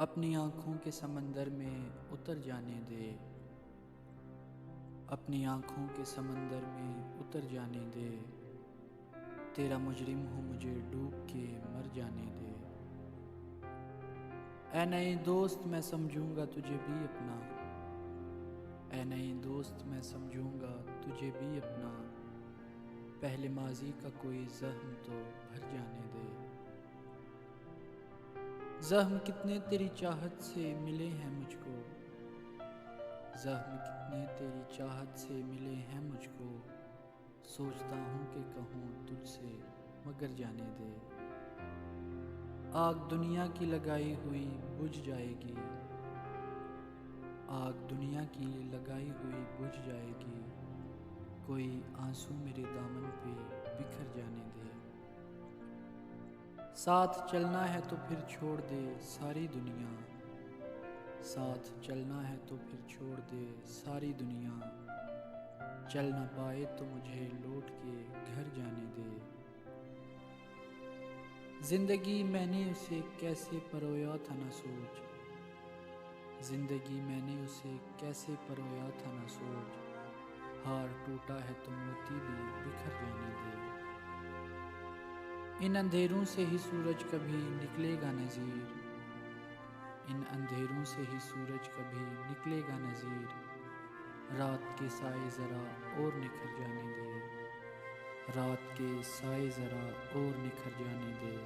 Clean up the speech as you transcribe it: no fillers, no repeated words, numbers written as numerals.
अपनी आँखों के समंदर में उतर जाने दे, अपनी आँखों के समंदर में उतर जाने दे, तेरा मुजरिम हूँ मुझे डूब के मर जाने दे। ऐ नए दोस्त मैं समझूंगा तुझे भी अपना, ऐ नए दोस्त मैं समझूंगा तुझे भी अपना, पहले माजी का कोई ज़ख्म तो भर जाने दे। ज़ख्म कितने तेरी चाहत से मिले हैं मुझको, ज़ख्म कितने तेरी चाहत से मिले हैं मुझको, सोचता हूँ कि कहूँ तुझसे मगर जाने दे। आग दुनिया की लगाई हुई बुझ जाएगी, आग दुनिया की लगाई हुई बुझ जाएगी, कोई आंसू मेरे दामन पे बिखर जाने दे। साथ चलना है तो फिर छोड़ दे सारी दुनिया, साथ चलना है तो फिर छोड़ दे सारी दुनिया, चल ना पाए तो मुझे लौट के घर जाने दे। जिंदगी मैंने उसे कैसे परोया था ना सोच, जिंदगी मैंने उसे कैसे परोया था ना सोच, हार टूटा है तो मोती भी बिखर जाने दे। इन अंधेरों से ही सूरज कभी निकलेगा नज़ीर, इन अंधेरों से ही सूरज कभी निकलेगा नज़ीर, रात के साए ज़रा और निखर जाने दे, रात के साए ज़रा और निखर जाने दे।